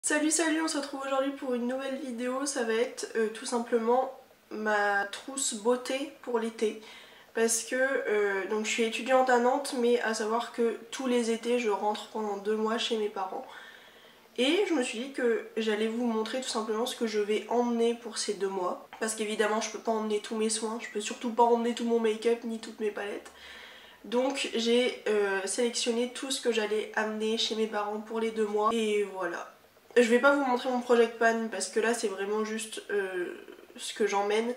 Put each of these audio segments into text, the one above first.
Salut, on se retrouve aujourd'hui pour une nouvelle vidéo. Ça va être tout simplement ma trousse beauté pour l'été. Parce que donc je suis étudiante à Nantes, mais à savoir que tous les étés je rentre pendant 2 mois chez mes parents. Et je me suis dit que j'allais vous montrer tout simplement ce que je vais emmener pour ces 2 mois. Parce qu'évidemment je peux pas emmener tous mes soins, je peux surtout pas emmener tout mon make-up ni toutes mes palettes. Donc j'ai sélectionné tout ce que j'allais amener chez mes parents pour les 2 mois. Et voilà. Je vais pas vous montrer mon project pan parce que là c'est vraiment juste ce que j'emmène.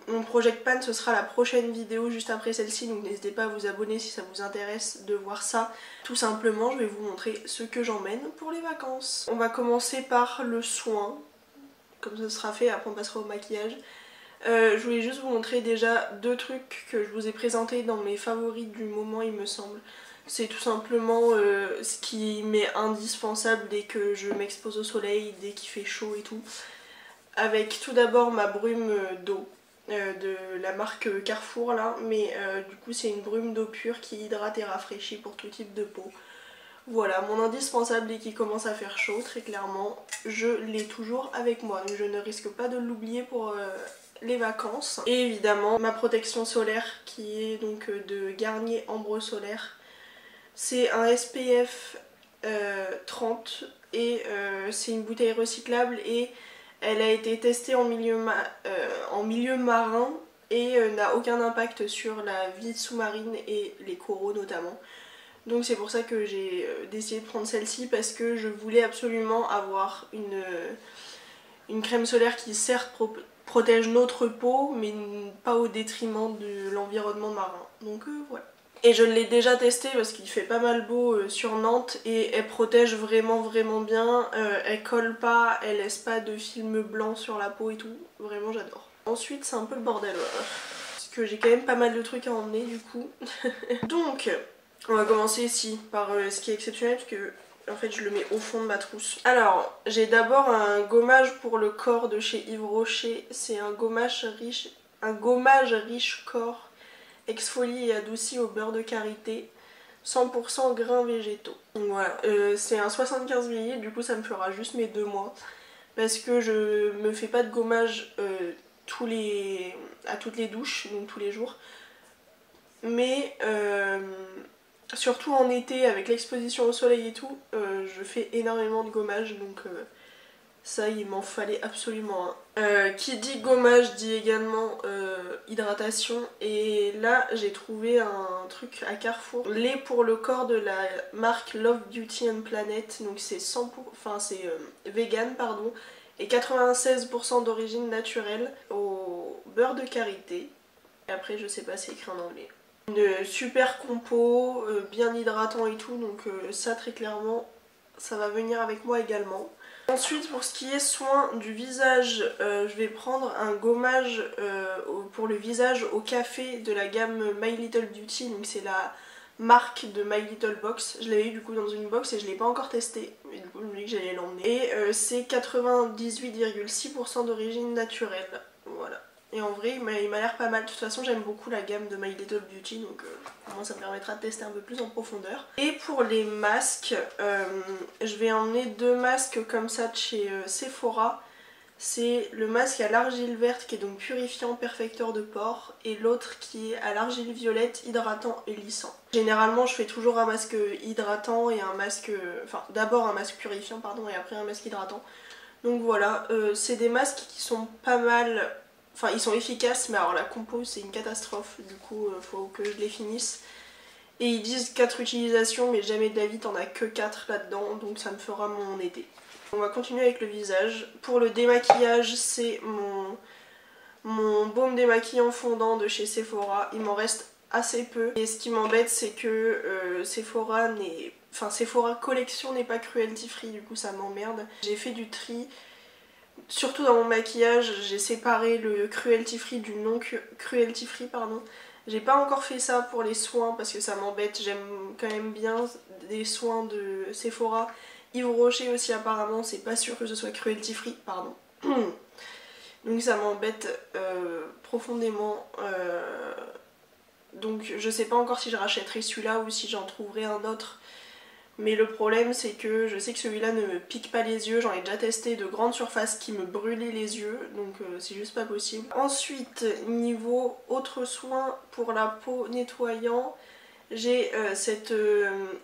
Mon project pan ce sera la prochaine vidéo juste après celle-ci, donc n'hésitez pas à vous abonner si ça vous intéresse de voir ça. Tout simplement je vais vous montrer ce que j'emmène pour les vacances. On va commencer par le soin, comme ça sera fait, après on passera au maquillage. Je voulais juste vous montrer déjà 2 trucs que je vous ai présentés dans mes favoris du moment il me semble. C'est tout simplement ce qui m'est indispensable dès que je m'expose au soleil, dès qu'il fait chaud et tout. Avec tout d'abord ma brume d'eau de la marque Carrefour là, mais du coup c'est une brume d'eau pure qui hydrate et rafraîchit pour tout type de peau. Voilà, mon indispensable dès qu'il commence à faire chaud, très clairement, je l'ai toujours avec moi, donc je ne risque pas de l'oublier pour les vacances. Et évidemment ma protection solaire qui est donc de Garnier Ambre Solaire. C'est un SPF 30 et c'est une bouteille recyclable et elle a été testée en milieu marin et n'a aucun impact sur la vie sous-marine et les coraux notamment. Donc c'est pour ça que j'ai décidé de prendre celle-ci parce que je voulais absolument avoir une crème solaire qui certes protège notre peau mais pas au détriment de l'environnement marin. Donc voilà. Et je l'ai déjà testée parce qu'il fait pas mal beau sur Nantes et elle protège vraiment bien, elle colle pas, elle laisse pas de film blanc sur la peau et tout, vraiment j'adore. Ensuite c'est un peu le bordel, parce que j'ai quand même pas mal de trucs à emmener du coup. Donc on va commencer ici par ce qui est exceptionnel parce que en fait je le mets au fond de ma trousse. Alors j'ai d'abord un gommage pour le corps de chez Yves Rocher, c'est un gommage riche corps exfolie et adouci au beurre de karité, 100% grains végétaux. Donc voilà, c'est un 75 ml, du coup ça me fera juste mes 2 mois. Parce que je me fais pas de gommage à toutes les douches, donc tous les jours. Mais surtout en été, avec l'exposition au soleil et tout, je fais énormément de gommage, donc ça il m'en fallait absolument un. Qui dit gommage dit également hydratation, et là j'ai trouvé un truc à Carrefour, lait pour le corps de la marque Love Beauty and Planet, donc c'est 100%, enfin c'est vegan pardon, et 96% d'origine naturelle au beurre de karité. Et après je sais pas, c'est écrit en anglais. Une super compo, bien hydratant et tout, donc ça très clairement ça va venir avec moi également. Ensuite pour ce qui est soin du visage, je vais prendre un gommage pour le visage au café de la gamme My Little Beauty, donc c'est la marque de My Little Box. Je l'avais eu du coup dans une box et je l'ai pas encore testé, mais du coup je me dis que j'allais l'emmener. Et c'est 98,6% d'origine naturelle, voilà. Et en vrai il m'a l'air pas mal, de toute façon j'aime beaucoup la gamme de My Little Beauty, donc moi ça me permettra de tester un peu plus en profondeur. Et pour les masques, je vais emmener 2 masques comme ça de chez Sephora. C'est le masque à l'argile verte qui est donc purifiant, perfecteur de pores, et l'autre qui est à l'argile violette, hydratant et lissant. Généralement je fais toujours un masque hydratant et un masque, enfin d'abord un masque purifiant pardon et après un masque hydratant. Donc voilà, c'est des masques qui sont pas mal. Enfin ils sont efficaces, mais alors la compo c'est une catastrophe, du coup faut que je les finisse. Et ils disent 4 utilisations, mais jamais de la vie t'en as que 4 là-dedans, donc ça me fera mon été. On va continuer avec le visage. Pour le démaquillage, c'est mon baume démaquillant fondant de chez Sephora. Il m'en reste assez peu. Et ce qui m'embête, c'est que Sephora Collection n'est pas cruelty free, du coup ça m'emmerde. J'ai fait du tri. Surtout dans mon maquillage, j'ai séparé le cruelty free du non cruelty free, pardon. J'ai pas encore fait ça pour les soins parce que ça m'embête, j'aime quand même bien des soins de Sephora. Yves Rocher aussi apparemment, c'est pas sûr que ce soit cruelty free, pardon. Donc ça m'embête profondément. Donc je sais pas encore si je rachèterai celui-là ou si j'en trouverai un autre Mais le problème c'est que je sais que celui-là ne me pique pas les yeux, j'en ai déjà testé de grandes surfaces qui me brûlaient les yeux, donc c'est juste pas possible. Ensuite, niveau autres soins pour la peau nettoyant, j'ai cette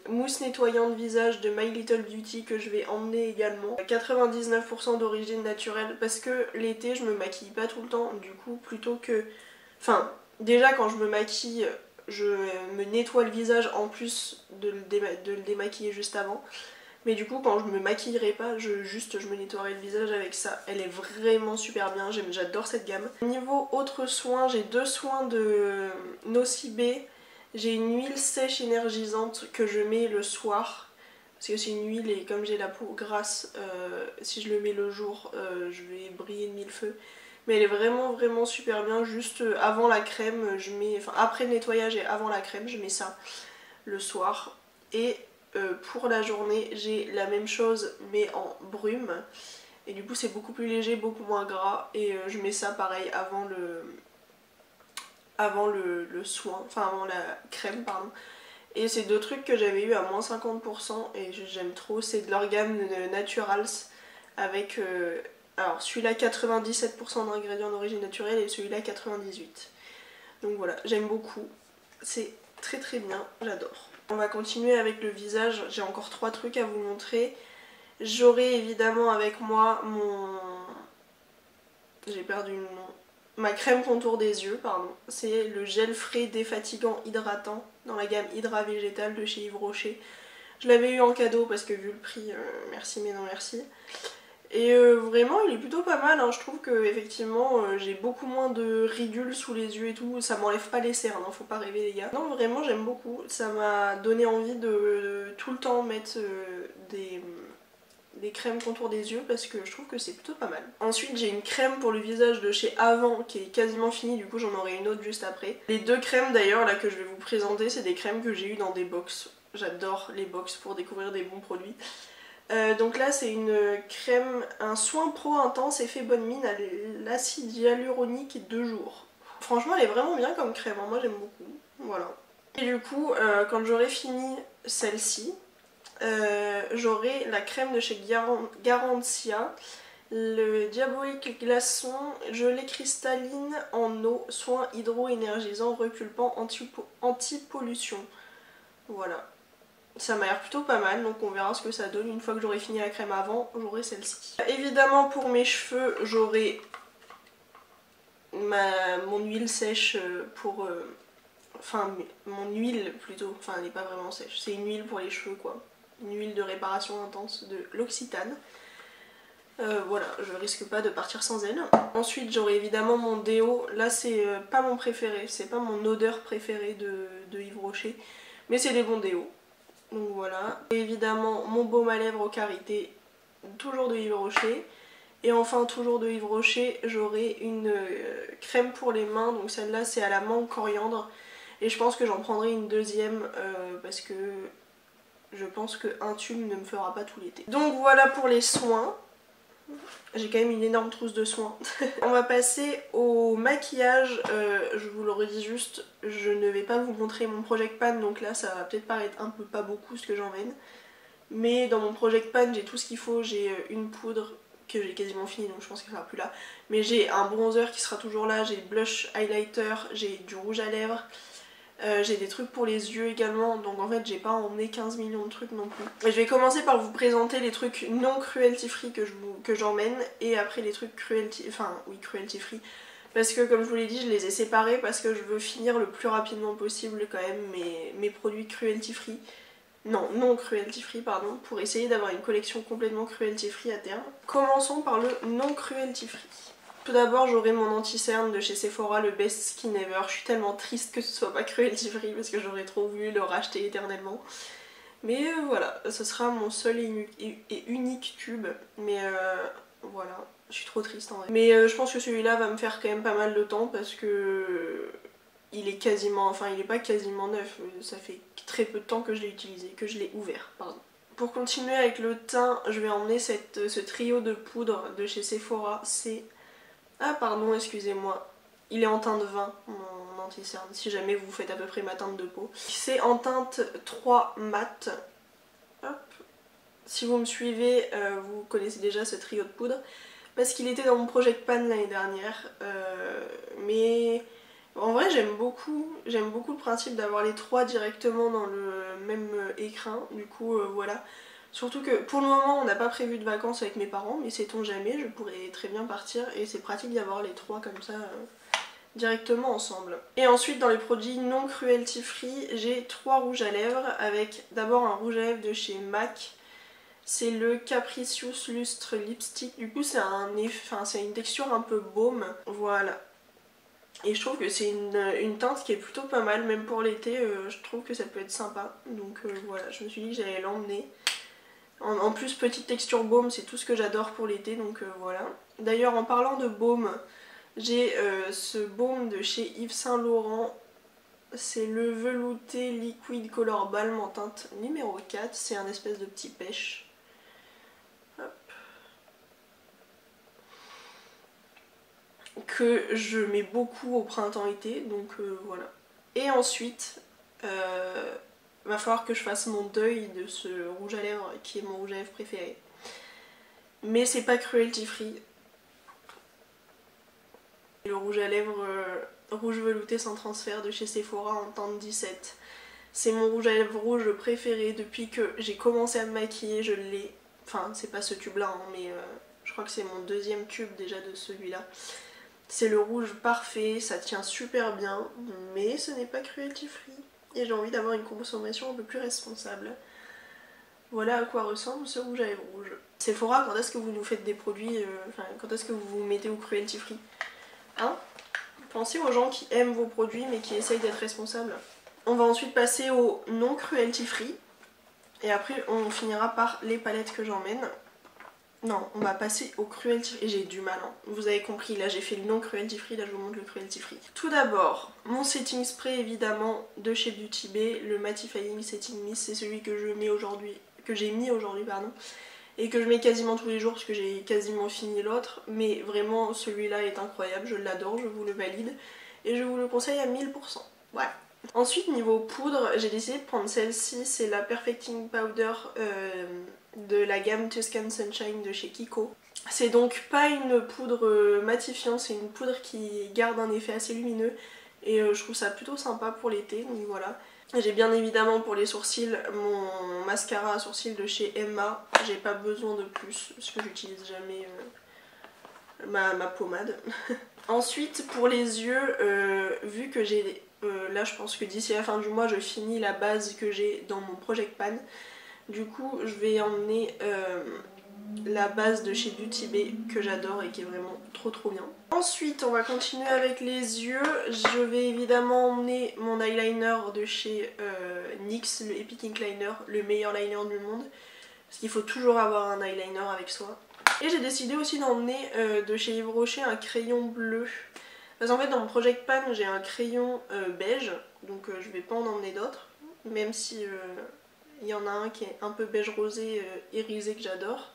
mousse nettoyante visage de My Little Beauty que je vais emmener également. 99% d'origine naturelle parce que l'été je me maquille pas tout le temps, du coup plutôt que... Enfin, déjà quand je me maquille, je me nettoie le visage en plus de le démaquiller juste avant. Mais du coup quand je me maquillerai pas, je me nettoierai le visage avec ça. Elle est vraiment super bien, j'adore cette gamme. Niveau autres soins, j'ai deux soins de Nocibé. J'ai une huile sèche énergisante que je mets le soir. Parce que c'est une huile et comme j'ai la peau grasse, si je le mets le jour, je vais briller de mille feux. Mais elle est vraiment super bien, juste avant la crème, enfin après le nettoyage et avant la crème, je mets ça le soir. Et pour la journée, j'ai la même chose mais en brume. Et du coup c'est beaucoup plus léger, beaucoup moins gras. Et je mets ça pareil avant le soin, enfin avant la crème pardon. Et c'est deux trucs que j'avais eu à moins 50% et j'aime trop, c'est de leur gamme Naturals avec alors celui-là 97% d'ingrédients d'origine naturelle et celui-là 98%. Donc voilà, j'aime beaucoup, c'est très bien, j'adore. On va continuer avec le visage, j'ai encore trois trucs à vous montrer. J'aurai évidemment avec moi j'ai perdu le nom. Ma crème contour des yeux, pardon. C'est le gel frais défatigant hydratant dans la gamme Hydra Végétal de chez Yves Rocher. Je l'avais eu en cadeau parce que vu le prix, merci mais non merci. Et vraiment il est plutôt pas mal, hein. Je trouve que effectivement j'ai beaucoup moins de ridules sous les yeux et tout, ça m'enlève pas les cernes, hein, faut pas rêver les gars. Non vraiment j'aime beaucoup, ça m'a donné envie de tout le temps mettre des crèmes contour des yeux parce que je trouve que c'est plutôt pas mal. Ensuite j'ai une crème pour le visage de chez Avant qui est quasiment finie, du coup j'en aurai une autre juste après. Les deux crèmes d'ailleurs là que je vais vous présenter, c'est des crèmes que j'ai eues dans des box. J'adore les box pour découvrir des bons produits. Donc là c'est une crème, un soin pro intense effet bonne mine à l'acide hyaluronique 2 jours. Franchement elle est vraiment bien comme crème, hein. Moi j'aime beaucoup, voilà. Et du coup quand j'aurai fini celle-ci, j'aurai la crème de chez Garantia, le diabolique glaçon, gelée cristalline en eau, soin hydro-énergisant, repulpant, anti-pollution. Voilà. Ça m'a l'air plutôt pas mal, donc on verra ce que ça donne. Une fois que j'aurai fini la crème avant, j'aurai celle-ci. Évidemment pour mes cheveux, j'aurai mon huile sèche pour... enfin, mon huile plutôt, enfin elle n'est pas vraiment sèche, c'est une huile pour les cheveux quoi. Une huile de réparation intense de l'Occitane. Voilà, je risque pas de partir sans elle. Ensuite j'aurai évidemment mon déo, là c'est pas mon préféré, c'est pas mon odeur préférée de Yves Rocher, mais c'est des bons déos. Donc voilà. Et évidemment mon baume à lèvres aux Karité, toujours de Yves Rocher. Et enfin toujours de Yves Rocher, j'aurai une crème pour les mains, donc celle-là c'est à la menthe coriandre. Et je pense que j'en prendrai une deuxième parce que je pense qu'un tube ne me fera pas tout l'été. Donc voilà pour les soins. J'ai quand même une énorme trousse de soins. On va passer au maquillage. Je vous le redis juste, je ne vais pas vous montrer mon Project Pan, donc là ça va peut-être paraître un peu pas beaucoup ce que j'emmène. Mais dans mon Project Pan j'ai tout ce qu'il faut, j'ai une poudre que j'ai quasiment fini donc je pense qu'elle sera plus là. Mais j'ai un bronzer qui sera toujours là, j'ai blush, highlighter, j'ai du rouge à lèvres. J'ai des trucs pour les yeux également, donc en fait j'ai pas emmené 15 millions de trucs non plus. Et je vais commencer par vous présenter les trucs non cruelty free que j'emmène et après les trucs cruelty free. Parce que comme je vous l'ai dit, je les ai séparés parce que je veux finir le plus rapidement possible quand même mes produits cruelty free. Non cruelty free pardon, pour essayer d'avoir une collection complètement cruelty free à terme. Commençons par le non cruelty free. Tout d'abord j'aurai mon anti-cerne de chez Sephora, le Best Skin Ever. Je suis tellement triste que ce soit pas cruelty free parce que j'aurais trop voulu le racheter éternellement. Mais voilà, ce sera mon seul et unique tube. Mais voilà, je suis trop triste en vrai. Mais je pense que celui-là va me faire quand même pas mal de temps parce que il est quasiment, enfin il est pas quasiment neuf. Ça fait très peu de temps que je l'ai utilisé, que je l'ai ouvert, pardon. Pour continuer avec le teint, je vais emmener ce trio de poudre de chez Sephora. C'est... Ah pardon, excusez-moi, il est en teinte 20, mon anti-cerne, si jamais vous faites à peu près ma teinte de peau. C'est en teinte 3 mat. Hop, Si vous me suivez, vous connaissez déjà ce trio de poudre parce qu'il était dans mon Project Pan l'année dernière. Mais en vrai j'aime beaucoup le principe d'avoir les trois directement dans le même écrin. Du coup voilà. Surtout que pour le moment on n'a pas prévu de vacances avec mes parents, mais sait-on jamais, je pourrais très bien partir et c'est pratique d'avoir les trois comme ça directement ensemble. Et ensuite dans les produits non cruelty free, j'ai trois rouges à lèvres avec d'abord un rouge à lèvres de chez MAC. C'est le Capricious Lustre Lipstick. Du coup c'est une texture un peu baume. Voilà. Et je trouve que c'est une teinte qui est plutôt pas mal, même pour l'été, je trouve que ça peut être sympa. Donc voilà, je me suis dit que j'allais l'emmener. En plus, petite texture baume, c'est tout ce que j'adore pour l'été, donc voilà. D'ailleurs, en parlant de baume, j'ai ce baume de chez Yves Saint Laurent. C'est le velouté liquid color balm en teinte numéro 4. C'est un espèce de petit pêche. Hop. Que je mets beaucoup au printemps-été, donc voilà. Et ensuite, va falloir que je fasse mon deuil de ce rouge à lèvres qui est mon rouge à lèvres préféré. Mais c'est pas cruelty free. Le rouge à lèvres rouge velouté sans transfert de chez Sephora en teinte 17. C'est mon rouge à lèvres rouge préféré depuis que j'ai commencé à me maquiller, je l'ai. Enfin, c'est pas ce tube là, hein, mais je crois que c'est mon deuxième tube déjà de celui-là. C'est le rouge parfait, ça tient super bien, mais ce n'est pas cruelty free. Et j'ai envie d'avoir une consommation un peu plus responsable. Voilà à quoi ressemble ce rouge à lèvres rouge. Sephora, quand est-ce que vous nous faites des produits, quand est-ce que vous vous mettez au cruelty free? Hein? Pensez aux gens qui aiment vos produits mais qui essayent d'être responsables. On va ensuite passer au non cruelty free. Et après on finira par les palettes que j'emmène. Non, on va passer au cruelty free. Et j'ai du mal, hein. Vous avez compris, là j'ai fait le non cruelty free, là je vous montre le cruelty free. Tout d'abord, mon setting spray évidemment de chez Beauty Bay, le Mattifying Setting Mist, c'est celui que j'ai mis aujourd'hui, pardon. Et que je mets quasiment tous les jours parce que j'ai quasiment fini l'autre. Mais vraiment celui-là est incroyable, je l'adore, je vous le valide. Et je vous le conseille à 1000%. Voilà. Ensuite niveau poudre, j'ai décidé de prendre celle-ci, c'est la Perfecting Powder de la gamme Tuscan Sunshine de chez Kiko. C'est donc pas une poudre matifiante, c'est une poudre qui garde un effet assez lumineux. Et je trouve ça plutôt sympa pour l'été, donc voilà. J'ai bien évidemment pour les sourcils mon mascara à sourcils de chez Emma. J'ai pas besoin de plus parce que j'utilise jamais ma pommade. Ensuite pour les yeux, vu que j'ai... là je pense que d'ici la fin du mois je finis la base que j'ai dans mon Project Pan. Du coup je vais emmener la base de chez Beauty Bay que j'adore et qui est vraiment trop bien. Ensuite on va continuer avec les yeux. Je vais évidemment emmener mon eyeliner de chez NYX, le Epic Ink Liner, le meilleur liner du monde. Parce qu'il faut toujours avoir un eyeliner avec soi. Et j'ai décidé aussi d'emmener de chez Yves Rocher un crayon bleu. Parce qu'en fait dans mon Project Pan j'ai un crayon beige, donc je vais pas en emmener d'autres. Même si il y en a un qui est un peu beige rosé irisé que j'adore.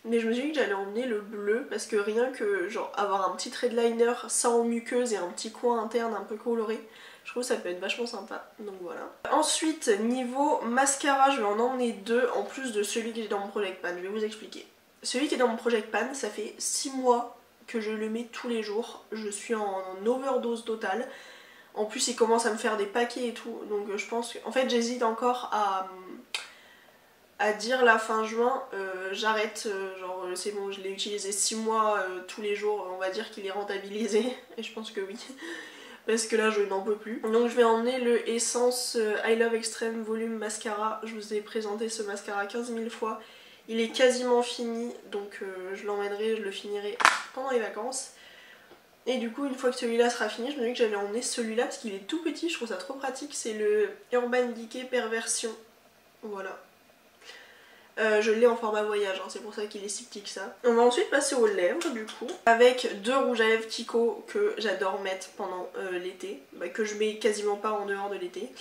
Mais je me suis dit que j'allais emmener le bleu parce que rien que genre avoir un petit trait de liner sans muqueuse et un petit coin interne un peu coloré, je trouve que ça peut être vachement sympa, donc voilà. Ensuite niveau mascara, je vais en emmener deux en plus de celui qui est dans mon Project Pan, je vais vous expliquer. Celui qui est dans mon Project Pan, ça fait 6 mois que je le mets tous les jours, je suis en overdose totale. En plus il commence à me faire des paquets et tout, donc je pense que... En fait j'hésite encore à dire la fin juin, j'arrête, genre c'est bon, je l'ai utilisé 6 mois tous les jours, on va dire qu'il est rentabilisé, et je pense que oui, parce que là je n'en peux plus. Donc je vais emmener le Essence I Love Extreme Volume Mascara, je vous ai présenté ce mascara 15 000 fois, il est quasiment fini, donc je l'emmènerai, je le finirai pendant les vacances. Et du coup une fois que celui-là sera fini, je me dis que j'allais emmener celui-là parce qu'il est tout petit, je trouve ça trop pratique, c'est le Urban Decay Perversion, voilà. Je l'ai en format voyage, hein, c'est pour ça qu'il est si petit que ça. On va ensuite passer aux lèvres du coup, avec deux rouges à lèvres Kiko que j'adore mettre pendant l'été, que je mets quasiment pas en dehors de l'été.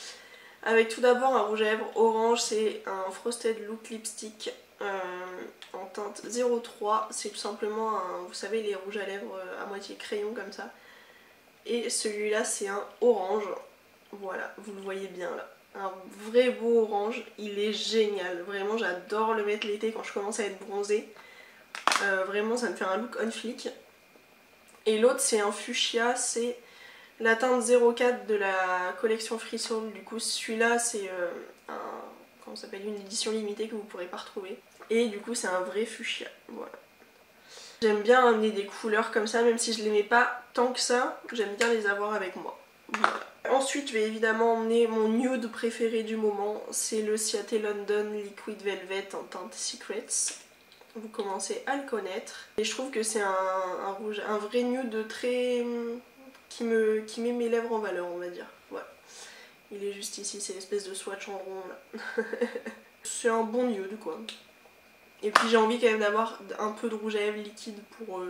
Avec tout d'abord un rouge à lèvres orange, c'est un Frosted Look Lipstick en teinte 03. C'est tout simplement un, vous savez les rouges à lèvres à moitié crayon comme ça. Et celui-là c'est un orange, voilà, vous le voyez bien là. un vrai beau orange, il est génial, vraiment j'adore le mettre l'été quand je commence à être bronzée. Vraiment ça me fait un look on fleek. Et l'autre c'est un fuchsia, c'est la teinte 04 de la collection Free Soul. Du coup celui-là c'est comment ça s'appelle, une édition limitée que vous pourrez pas retrouver. Et du coup c'est un vrai fuchsia, voilà. J'aime bien amener des couleurs comme ça, même si je les mets pas tant que ça, j'aime bien les avoir avec moi. Voilà. Ensuite je vais évidemment emmener mon nude préféré du moment, c'est le Ciaté London Liquid Velvet en teinte Secrets. Vous commencez à le connaître. Et je trouve que c'est un rouge, un vrai nude très... qui met mes lèvres en valeur, on va dire. Voilà. Il est juste ici, c'est l'espèce de swatch en rond là. C'est un bon nude quoi. Et puis j'ai envie quand même d'avoir un peu de rouge à lèvres liquide pour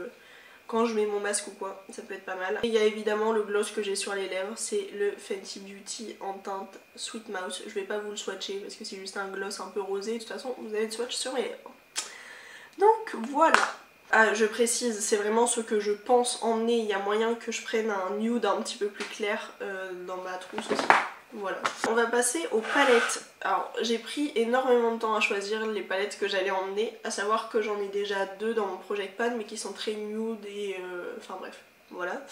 quand je mets mon masque ou quoi, ça peut être pas mal. Et il y a évidemment le gloss que j'ai sur les lèvres, c'est le Fenty Beauty en teinte Sweet Mouth. Je vais pas vous le swatcher parce que c'est juste un gloss un peu rosé, de toute façon vous avez le swatch sur mes lèvres. Donc voilà. Ah, je précise, c'est vraiment ce que je pense emmener. Il y a moyen que je prenne un nude un petit peu plus clair dans ma trousse aussi. Voilà. On va passer aux palettes. Alors j'ai pris énormément de temps à choisir les palettes que j'allais emmener, à savoir que j'en ai déjà 2 dans mon Project Pan mais qui sont très nude et enfin bref, voilà.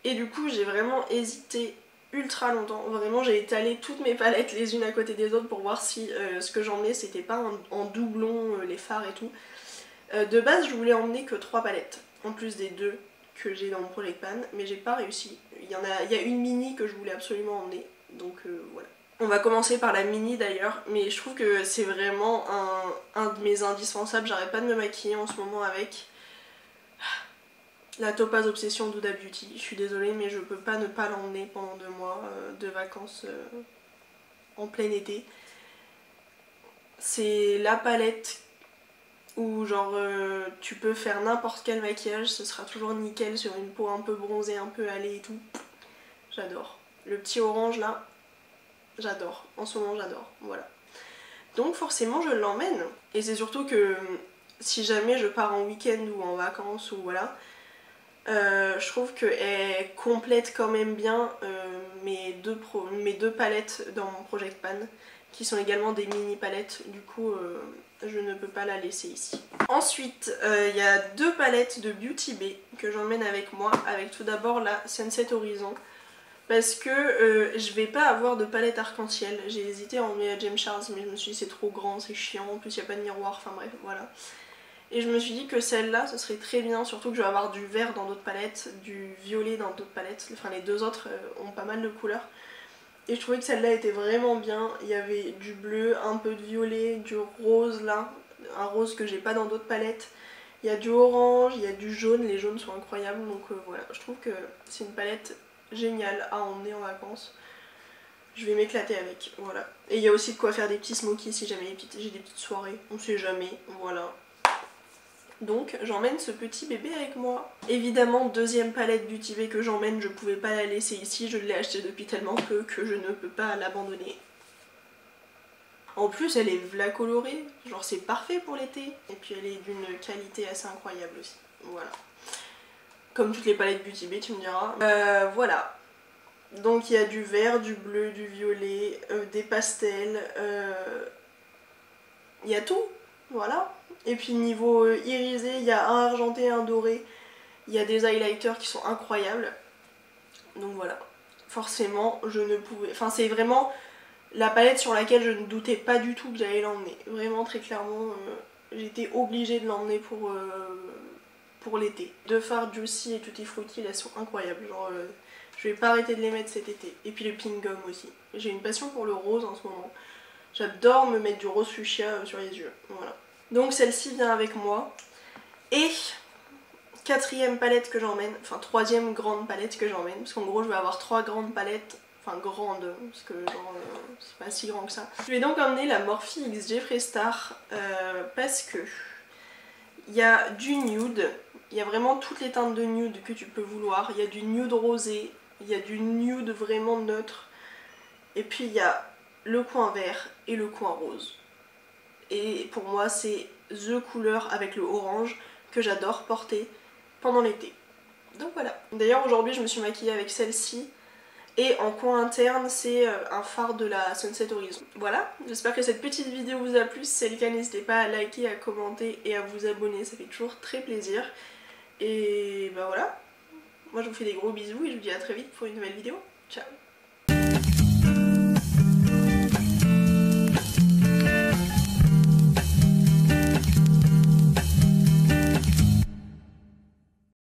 Et du coup j'ai vraiment hésité ultra longtemps, vraiment j'ai étalé toutes mes palettes les unes à côté des autres pour voir si ce que j'emmenais c'était pas en doublon, les fards et tout. De base je voulais emmener que 3 palettes, en plus des 2 que j'ai dans mon Project Pan, mais j'ai pas réussi. Il y a une mini que je voulais absolument emmener, donc voilà. On va commencer par la mini d'ailleurs, mais je trouve que c'est vraiment un de mes indispensables, j'arrête pas de me maquiller en ce moment avec la Topaz Obsession d'Huda Beauty. Je suis désolée mais je peux pas ne pas l'emmener pendant 2 mois de vacances en plein été. C'est la palette où genre tu peux faire n'importe quel maquillage, ce sera toujours nickel sur une peau un peu bronzée, un peu hâlée et tout. J'adore. Le petit orange là, j'adore. En ce moment j'adore, voilà. Donc forcément je l'emmène. Et c'est surtout que si jamais je pars en week-end ou en vacances ou voilà, je trouve qu'elle complète quand même bien mes deux palettes dans mon Project Pan, qui sont également des mini palettes, du coup je ne peux pas la laisser ici. Ensuite il y a 2 palettes de Beauty Bay que j'emmène avec moi, avec tout d'abord la Sunset Horizon, parce que je vais pas avoir de palette arc-en-ciel. J'ai hésité à emmener la James Charles mais je me suis dit c'est trop grand, c'est chiant, en plus il n'y a pas de miroir, enfin bref voilà. Et je me suis dit que celle-là ce serait très bien, surtout que je vais avoir du vert dans d'autres palettes, du violet dans d'autres palettes, enfin les 2 autres ont pas mal de couleurs. Et je trouvais que celle-là était vraiment bien, il y avait du bleu, un peu de violet, du rose là, un rose que j'ai pas dans d'autres palettes. Il y a du orange, il y a du jaune, les jaunes sont incroyables, donc voilà, je trouve que c'est une palette géniale à emmener en vacances. Je vais m'éclater avec, voilà. Et il y a aussi de quoi faire des petits smokies si jamais j'ai des petites soirées, on sait jamais, voilà. Donc j'emmène ce petit bébé avec moi. Évidemment, deuxième palette Beauty Bay que j'emmène, je pouvais pas la laisser ici, je l'ai achetée depuis tellement peu que je ne peux pas l'abandonner. En plus elle est v'là colorée, genre c'est parfait pour l'été. Et puis elle est d'une qualité assez incroyable aussi, voilà. Comme toutes les palettes Beauty Bay tu me diras. Voilà. Donc il y a du vert, du bleu, du violet, des pastels, il y a tout, voilà. Et puis niveau irisé, il y a un argenté et un doré. Il y a des highlighters qui sont incroyables. Donc voilà, forcément je ne pouvais... Enfin c'est vraiment la palette sur laquelle je ne doutais pas du tout que j'allais l'emmener. Vraiment très clairement, j'étais obligée de l'emmener pour l'été. Deux fards Juicy et Tutti Frutti, elles sont incroyables. Genre je vais pas arrêter de les mettre cet été. Et puis le pink gum aussi. J'ai une passion pour le rose en ce moment. J'adore me mettre du rose fuchsia sur les yeux. Voilà. Donc celle-ci vient avec moi. Et quatrième palette que j'emmène, enfin troisième grande palette que j'emmène, parce qu'en gros je vais avoir 3 grandes palettes, enfin grandes, parce que genre c'est pas si grand que ça. Je vais donc emmener la Morphe X Jeffree Star parce que il y a du nude, il y a vraiment toutes les teintes de nude que tu peux vouloir, il y a du nude rosé, il y a du nude vraiment neutre, et puis il y a le coin vert et le coin rose. Et pour moi c'est the couleur avec le orange que j'adore porter pendant l'été. Donc voilà. D'ailleurs aujourd'hui je me suis maquillée avec celle-ci Et en coin interne c'est un phare de la Sunset Horizon. Voilà, j'espère que cette petite vidéo vous a plu. Si c'est le cas, n'hésitez pas à liker, à commenter et à vous abonner, ça fait toujours très plaisir. Et bah voilà, moi je vous fais des gros bisous et je vous dis à très vite pour une nouvelle vidéo. Ciao.